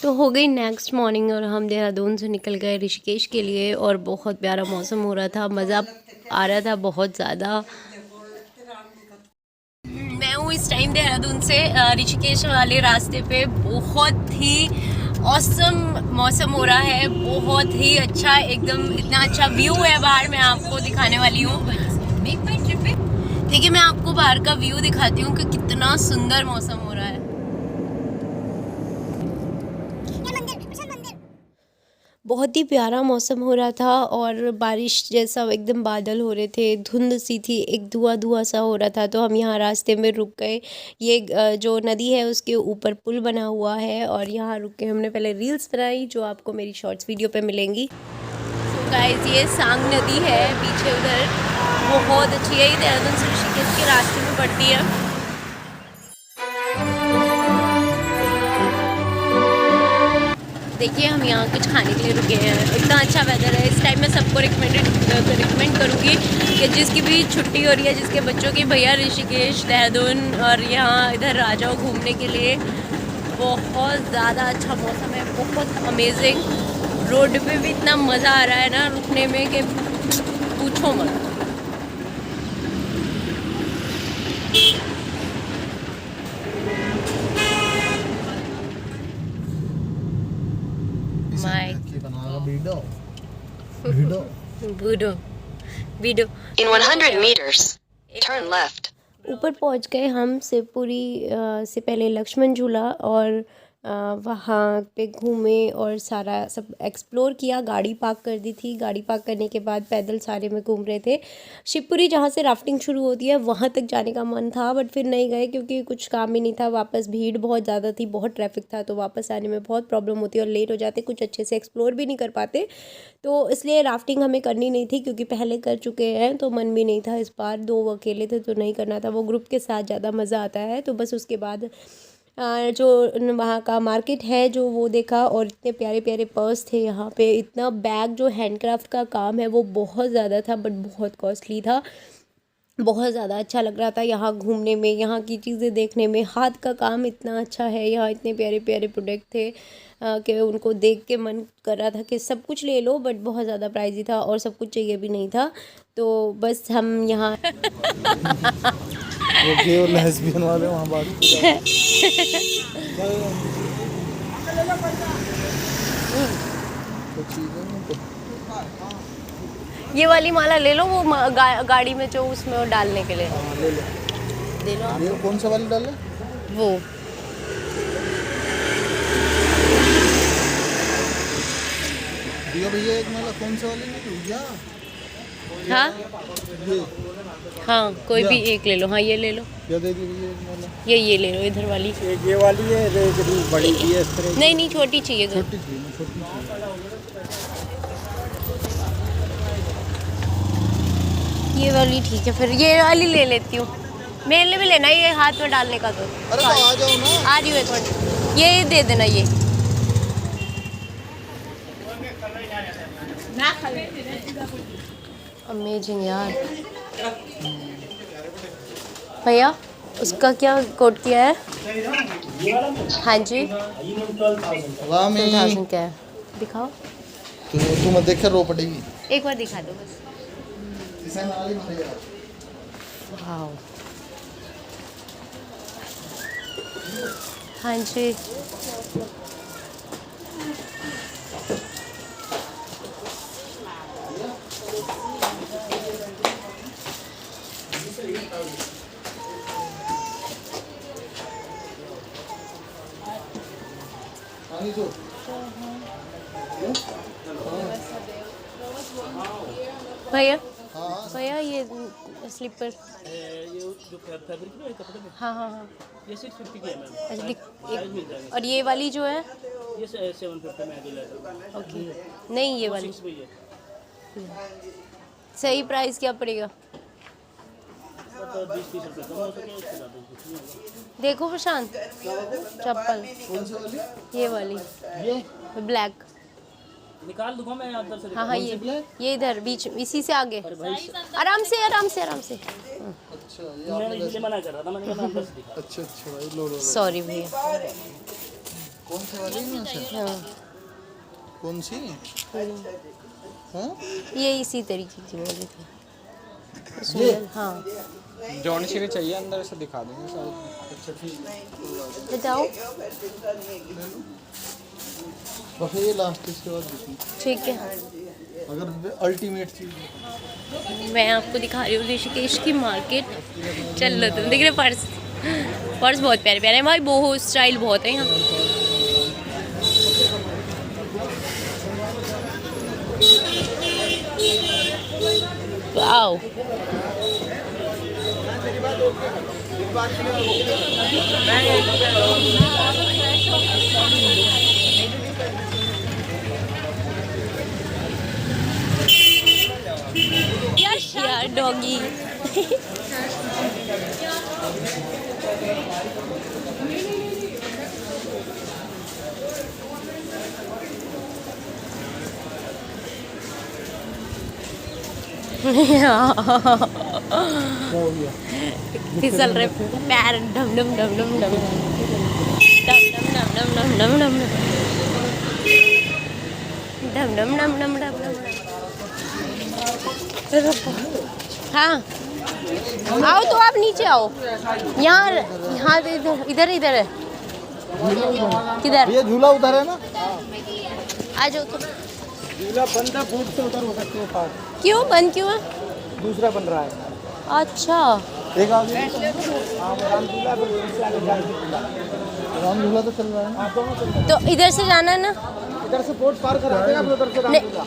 तो हो गई नेक्स्ट मॉर्निंग और हम देहरादून से निकल गए ऋषिकेश के लिए और बहुत प्यारा मौसम हो रहा था, मज़ा आ रहा था बहुत ज़्यादा। मैं हूँ इस टाइम देहरादून से ऋषिकेश वाले रास्ते पे। बहुत ही ऑसम मौसम हो रहा है, बहुत ही अच्छा, एकदम इतना अच्छा व्यू है बाहर। मैं आपको दिखाने वाली हूँ, देखिए मैं आपको बाहर का व्यू दिखाती हूँ कि कितना सुंदर मौसम हो रहा है। बहुत ही प्यारा मौसम हो रहा था और बारिश जैसा एकदम बादल हो रहे थे, धुंध सी थी, एक धुआं धुआं सा हो रहा था। तो हम यहाँ रास्ते में रुक गए। ये जो नदी है उसके ऊपर पुल बना हुआ है और यहाँ रुक के हमने पहले रील्स बनाई जो आपको मेरी शॉर्ट्स वीडियो पे मिलेंगी। तो गाइस ये सांग नदी है पीछे उधर, बहुत अच्छी है। ये देहरादून से ऋषिकेश के रास्ते में पड़ती है। देखिए हम यहाँ कुछ खाने के लिए रुके हैं, इतना अच्छा वेदर है। इस टाइम मैं सबको रिकमेंड करूँगी कि जिसकी भी छुट्टी हो रही है, जिसके बच्चों की, भैया ऋषिकेश, देहरादून और यहाँ इधर आ जाओ घूमने के लिए। बहुत ज़्यादा अच्छा मौसम है, बहुत अमेजिंग। रोड पे भी इतना मज़ा आ रहा है ना रुकने में कि पूछो मत। In 100 meters, turn left. ऊपर पहुंच गए हम शिवपुरी से पहले लक्ष्मण झूला और वहाँ पे घूमे और सारा सब एक्सप्लोर किया। गाड़ी पार्क कर दी थी, गाड़ी पार्क करने के बाद पैदल सारे में घूम रहे थे। शिवपुरी जहाँ से राफ्टिंग शुरू होती है वहाँ तक जाने का मन था बट फिर नहीं गए क्योंकि कुछ काम ही नहीं था। वापस भीड़ बहुत ज़्यादा थी, बहुत ट्रैफिक था, तो वापस आने में बहुत प्रॉब्लम होती है और लेट हो जाते, कुछ अच्छे से एक्सप्लोर भी नहीं कर पाते। तो इसलिए राफ्टिंग हमें करनी नहीं थी क्योंकि पहले कर चुके हैं तो मन भी नहीं था। इस बार 2 अकेले थे तो नहीं करना था, वो ग्रुप के साथ ज़्यादा मज़ा आता है। तो बस उसके बाद जो वहाँ का मार्केट है जो वो देखा और इतने प्यारे प्यारे पर्स थे यहाँ पे। इतना बैग जो हैंडक्राफ्ट का काम है वो बहुत ज़्यादा था बट बहुत कॉस्टली था। बहुत ज़्यादा अच्छा लग रहा था यहाँ घूमने में, यहाँ की चीज़ें देखने में। हाथ का काम इतना अच्छा है यहाँ, इतने प्यारे प्यारे प्रोडक्ट थे कि उनको देख के मन कर रहा था कि सब कुछ ले लो बट बहुत ज़्यादा प्राइजी था और सब कुछ चाहिए भी नहीं था। तो बस हम यहाँ वो लेस्बियन वाले वहाँ बात ये वाली माला ले लो, वो गाड़ी में जो उसमें वो डालने के लिए ले लो आप। ये कौन सा वाली डाले? वो दियो भैया एक माला, कौन सा वाली नहीं भैया? हाँ ये हाँ कोई भी एक ले लो। हाँ ये ले लो, क्या दे दी भैया एक माला? ये ले लो इधर वाली। एक ये वाली है, एक बड़ी है इस तरह। नहीं नहीं छोटी चाहिए। छोटी चाहिए, छोटी चाहिए। ये वाली ठीक है, फिर ये वाली ले लेती हूँ। मेरे भी लेना है ये हाथ में डालने का। तो अरे तो आ जाओ ना। आ रही हूँ एक मिनट, ये दे देना। ये अमेजिंग यार। भैया उसका क्या कोड किया है? हाँ जी 2000 क्या है, दिखाओ। तू मत देख, रो पड़ेगी। एक बार दिखा दो बस। वाओ हाँ जी। भैया भैया ये स्लीपर, ये जो फैब्रिक है कपड़े में, हाँ हाँ हाँ ये 650 की है मैम। अच्छा मिल जाएगा। और ये वाली जो है ये 750 में अवेलेबल। ओके, नहीं ये वाली है। सही प्राइस क्या पड़ेगा? तो 20-30 रुपये कम हो सके, उसके बाद कुछ नहीं होगा। देखो प्रशांत चप्पल, ये वाली, ये ब्लैक। निकाल दूंगा मैं अंदर से। हाँ हाँ ये इधर बीच, इसी से आगे। आराम से आराम से आराम से। अच्छा मैं इसलिए मना कर रहा था, मैंने कहा अंदर से दिखा। अच्छा भाई लो लो। सॉरी भैया। कौन से वाली में से? हाँ कौन सी? हाँ? ये इसी तरीके की वाली थी। ये? सुंदर, हाँ जॉन सीरी चाहिए, अंदर से दिखा देंगे सारी। अच्छा ठीक है। बताओ। बस ये लास्ट इसके बाद देखिए। ठीक है, अगर अल्टीमेट चीज़ मैं आपको दिखा रही हूँ ऋषिकेश की मार्केट। चल लो तुम, दिख रहे पर्स, पर्स बहुत प्यारे प्यारे हैं भाई, बहुत स्टाइल बहुत है यहाँ। वाओ, यार डॉगी। फिसल रहे पैर, डम डम डम डम डम डम डम डम डम डम डम डम डम डम डम डम डम। हाँ आओ तो आप नीचे आओ, यहाँ यहाँ इधर इधर है, किधर ये झूला उधर है ना? आ जाओ तो। झूला बंद है, फूट से उधर हो सकते हो पार। क्यों बंद क्यों है? दूसरा बन रहा है। अच्छा, एक आगे हाँ, राम झूला फिर दूसरा आगे जाल झूला। राम झूला तो चल रहा है। हाँ, दोनों चल रहे हैं। तो इधर से जाना है ना? इधर से बोट पार कराते हैं, फिर उधर से राम झूला।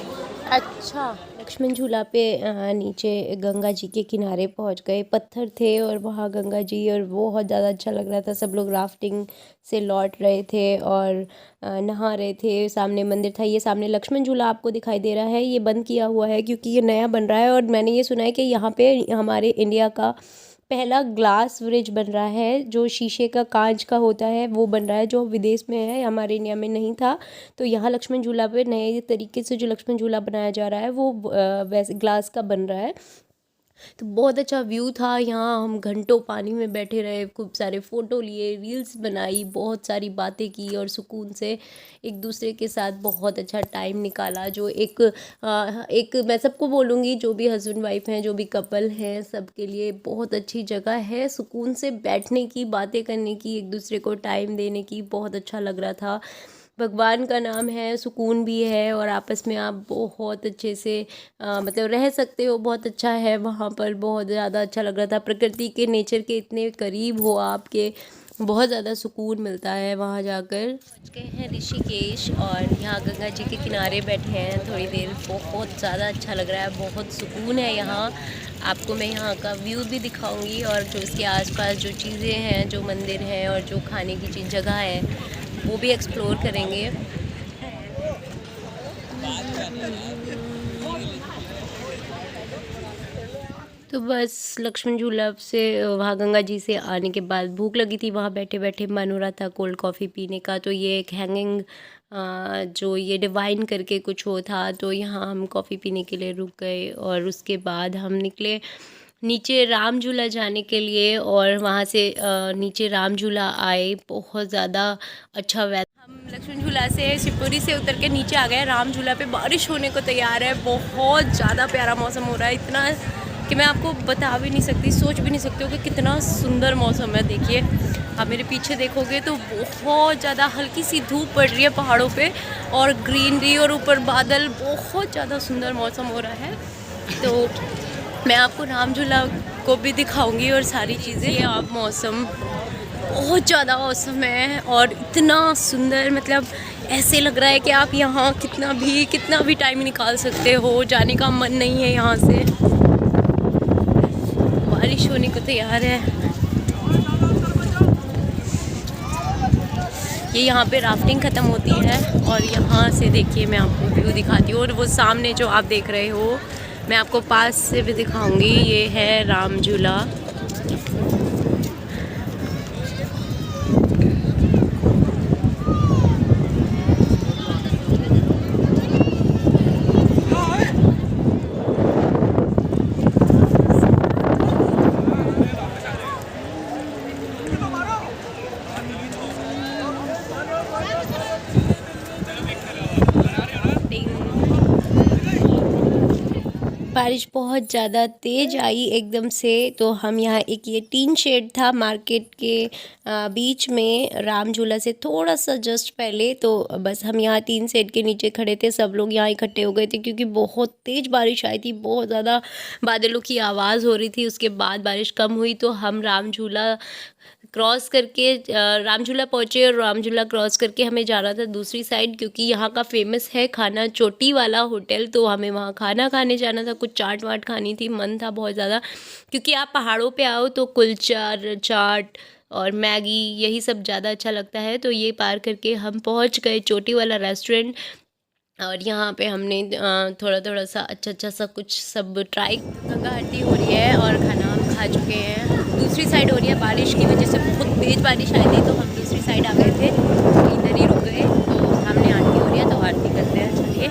अच्छा, लक्ष्मण झूला पे नीचे गंगा जी के किनारे पहुंच गए, पत्थर थे और वहाँ गंगा जी, और बहुत ज़्यादा अच्छा लग रहा था। सब लोग राफ्टिंग से लौट रहे थे और नहा रहे थे। सामने मंदिर था, ये सामने लक्ष्मण झूला आपको दिखाई दे रहा है, ये बंद किया हुआ है क्योंकि ये नया बन रहा है। और मैंने ये सुना है कि यहाँ पे हमारे इंडिया का पहला ग्लास ब्रिज बन रहा है, जो शीशे का, कांच का होता है, वो बन रहा है, जो विदेश में है, हमारे इंडिया में नहीं था। तो यहाँ लक्ष्मण झूला पे नए तरीके से जो लक्ष्मण झूला बनाया जा रहा है वो वैसे ग्लास का बन रहा है। तो बहुत अच्छा व्यू था यहाँ, हम घंटों पानी में बैठे रहे, खूब सारे फ़ोटो लिए, रील्स बनाई, बहुत सारी बातें की और सुकून से एक दूसरे के साथ बहुत अच्छा टाइम निकाला। जो एक मैं सबको बोलूँगी, जो भी हस्बैंड वाइफ हैं, जो भी कपल हैं, सबके लिए बहुत अच्छी जगह है सुकून से बैठने की, बातें करने की, एक दूसरे को टाइम देने की। बहुत अच्छा लग रहा था। भगवान का नाम है, सुकून भी है और आपस में आप बहुत अच्छे से मतलब रह सकते हो। बहुत अच्छा है वहाँ पर, बहुत ज़्यादा अच्छा लग रहा था। प्रकृति के, नेचर के इतने करीब हो आपके, बहुत ज़्यादा सुकून मिलता है वहाँ जाकर। पहुँच गए हैं ऋषिकेश और यहाँ गंगा जी के किनारे बैठे हैं थोड़ी देर। बहुत ज़्यादा अच्छा लग रहा है, बहुत सुकून है यहाँ। आपको मैं यहाँ का व्यू भी दिखाऊंगी और जो इसके आसपास जो चीज़ें हैं, जो मंदिर हैं और जो खाने की चीज़ जगह है, वो भी एक्सप्लोर करेंगे। तो बस लक्ष्मण झूला से वहाँ गंगा जी से आने के बाद भूख लगी थी, वहाँ बैठे बैठे मन हो रहा था कोल्ड कॉफ़ी पीने का। तो ये एक हैंगिंग जो ये डिवाइन करके कुछ हो था, तो यहाँ हम कॉफ़ी पीने के लिए रुक गए और उसके बाद हम निकले नीचे राम झूला जाने के लिए। और वहाँ से नीचे राम झूला आए, बहुत ज़्यादा अच्छा वेदर। हम लक्ष्मण झूला से शिवपुरी से उतर के नीचे आ गए राम झूला पे। बारिश होने को तैयार है, बहुत ज़्यादा प्यारा मौसम हो रहा है, इतना कि मैं आपको बता भी नहीं सकती, सोच भी नहीं सकती हो कि कितना सुंदर मौसम है। देखिए आप मेरे पीछे देखोगे तो बहुत ज़्यादा हल्की सी धूप पड़ रही है पहाड़ों पे और ग्रीनरी और ऊपर बादल, बहुत ज़्यादा सुंदर मौसम हो रहा है। तो मैं आपको राम झूला को भी दिखाऊंगी और सारी चीज़ें। ये आप मौसम बहुत ज़्यादा औसम है और इतना सुंदर, मतलब ऐसे लग रहा है कि आप यहाँ कितना भी टाइम निकाल सकते हो, जाने का मन नहीं है यहाँ से। बारिश होने को तैयार है। ये यहाँ पे राफ्टिंग ख़त्म होती है और यहाँ से देखिए मैं आपको व्यू दिखाती हूँ। और वो सामने जो आप देख रहे हो, मैं आपको पास से भी दिखाऊंगी, ये है राम झूला। बारिश बहुत ज़्यादा तेज़ आई एकदम से, तो हम यहाँ एक ये टीन शेड था मार्केट के बीच में, राम झूला से थोड़ा सा जस्ट पहले, तो बस हम यहाँ टीन शेड के नीचे खड़े थे। सब लोग यहाँ इकट्ठे हो गए थे क्योंकि बहुत तेज़ बारिश आई थी, बहुत ज़्यादा बादलों की आवाज़ हो रही थी। उसके बाद बारिश कम हुई तो हम राम झूला क्रॉस करके राम झूला पहुँचे, और राम झूला क्रॉस करके हमें जाना था दूसरी साइड, क्योंकि यहाँ का फेमस है खाना चोटी वाला होटल, तो हमें वहाँ खाना खाने जाना था। कुछ चाट वाट खानी थी, मन था बहुत ज़्यादा, क्योंकि आप पहाड़ों पे आओ तो कुलचा, चाट और मैगी यही सब ज़्यादा अच्छा लगता है। तो ये पार करके हम पहुँच गए चोटी वाला रेस्टोरेंट, और यहाँ पे हमने थोड़ा थोड़ा सा अच्छा सा कुछ सब ट्राई। गंगा आरती हो रही है और खाना हम खा चुके हैं। दूसरी साइड हो रही है, बारिश की वजह से बहुत तेज़ बारिश आई थी, तो हम दूसरी साइड आ गए थे, तो इधर ही रुक गए। तो सामने आरती हो रही है, तो आरती करते हैं। चलिए,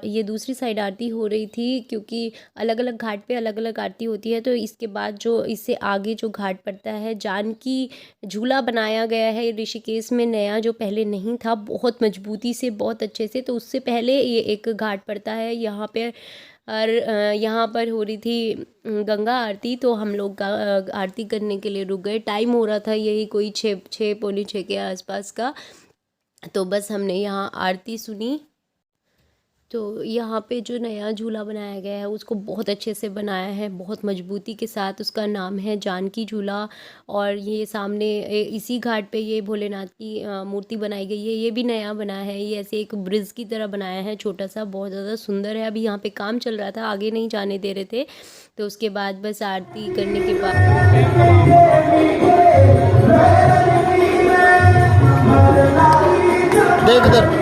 ये दूसरी साइड आरती हो रही थी, क्योंकि अलग अलग घाट पे अलग अलग आरती होती है। तो इसके बाद जो इससे आगे जो घाट पड़ता है, जानकी झूला बनाया गया है ऋषिकेश में नया, जो पहले नहीं था, बहुत मजबूती से, बहुत अच्छे से। तो उससे पहले ये एक घाट पड़ता है यहाँ पे, और यहाँ पर हो रही थी गंगा आरती, तो हम लोग आरती करने के लिए रुक गए। टाइम हो रहा था यही कोई 6 पौने 6 के आसपास का, तो बस हमने यहाँ आरती सुनी। तो यहाँ पे जो नया झूला बनाया गया है उसको बहुत अच्छे से बनाया है, बहुत मजबूती के साथ। उसका नाम है जानकी झूला, और ये सामने इसी घाट पे ये भोलेनाथ की मूर्ति बनाई गई है। ये भी नया बना है, ये ऐसे एक ब्रिज की तरह बनाया है, छोटा सा, बहुत ज़्यादा सुंदर है। अभी यहाँ पे काम चल रहा था, आगे नहीं जाने दे रहे थे। तो उसके बाद बस आरती करने के बाद देख इधर।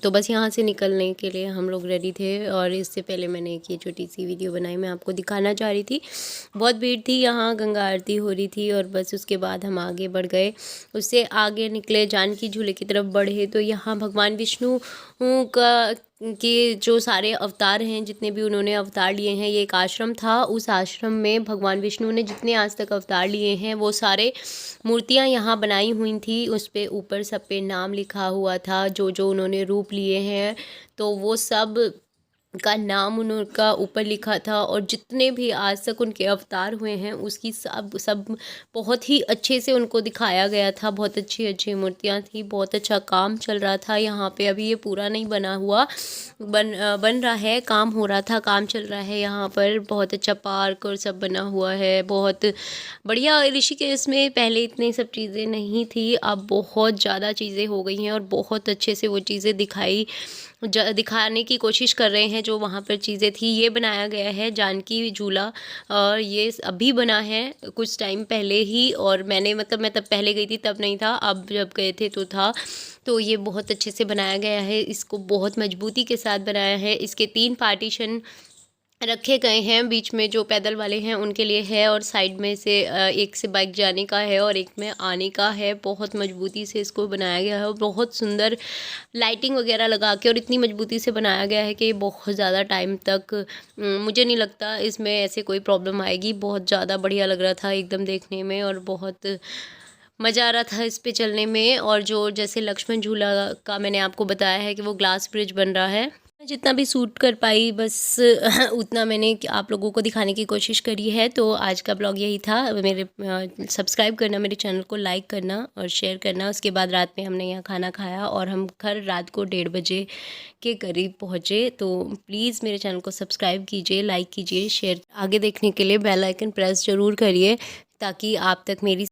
तो बस यहाँ से निकलने के लिए हम लोग रेडी थे, और इससे पहले मैंने एक ये छोटी सी वीडियो बनाई, मैं आपको दिखाना चाह रही थी। बहुत भीड़ थी यहाँ, गंगा आरती हो रही थी, और बस उसके बाद हम आगे बढ़ गए। उससे आगे निकले, जानकी झूले की तरफ बढ़े, तो यहाँ भगवान विष्णु के जो सारे अवतार हैं, जितने भी उन्होंने अवतार लिए हैं, ये एक आश्रम था। उस आश्रम में भगवान विष्णु ने जितने आज तक अवतार लिए हैं, वो सारे मूर्तियाँ यहाँ बनाई हुई थी। उस पे ऊपर सब पे नाम लिखा हुआ था, जो जो उन्होंने रूप लिए हैं, तो वो सब का नाम उनका ऊपर लिखा था। और जितने भी आज तक उनके अवतार हुए हैं, उसकी सब बहुत ही अच्छे से उनको दिखाया गया था। बहुत अच्छी अच्छी मूर्तियाँ थी, बहुत अच्छा काम चल रहा था यहाँ पे। अभी ये पूरा नहीं बना हुआ, बन रहा है, काम हो रहा था, काम चल रहा है यहाँ पर। बहुत अच्छा पार्क और सब बना हुआ है, बहुत बढ़िया। ऋषिकेश में पहले इतनी सब चीज़ें नहीं थी, अब बहुत ज़्यादा चीज़ें हो गई हैं, और बहुत अच्छे से वो चीज़ें दिखाने की कोशिश कर रहे हैं जो वहाँ पर चीज़ें थी। ये बनाया गया है जानकी झूला, और ये अभी बना है कुछ टाइम पहले ही, और मैं तब पहले गई थी तब नहीं था, अब जब गए थे तो था। तो ये बहुत अच्छे से बनाया गया है, इसको बहुत मजबूती के साथ बनाया है। इसके 3 पार्टीशन रखे गए हैं, बीच में जो पैदल वाले हैं उनके लिए है, और साइड में से एक से बाइक जाने का है और एक में आने का है। बहुत मजबूती से इसको बनाया गया है, और बहुत सुंदर लाइटिंग वगैरह लगा के, और इतनी मजबूती से बनाया गया है कि बहुत ज़्यादा टाइम तक मुझे नहीं लगता इसमें ऐसे कोई प्रॉब्लम आएगी। बहुत ज़्यादा बढ़िया लग रहा था एकदम देखने में, और बहुत मज़ा आ रहा था इस पे चलने में। और जो जैसे लक्ष्मण झूला का मैंने आपको बताया है कि वो ग्लास ब्रिज बन रहा है, जितना भी शूट कर पाई बस उतना मैंने आप लोगों को दिखाने की कोशिश करी है। तो आज का ब्लॉग यही था। मेरे सब्सक्राइब करना, मेरे चैनल को लाइक करना और शेयर करना। उसके बाद रात में हमने यहाँ खाना खाया, और हम घर रात को 1:30 बजे के करीब पहुँचे। तो प्लीज़ मेरे चैनल को सब्सक्राइब कीजिए, लाइक कीजिए, शेयर। आगे देखने के लिए बेल आइकन प्रेस ज़रूर करिए, ताकि आप तक मेरी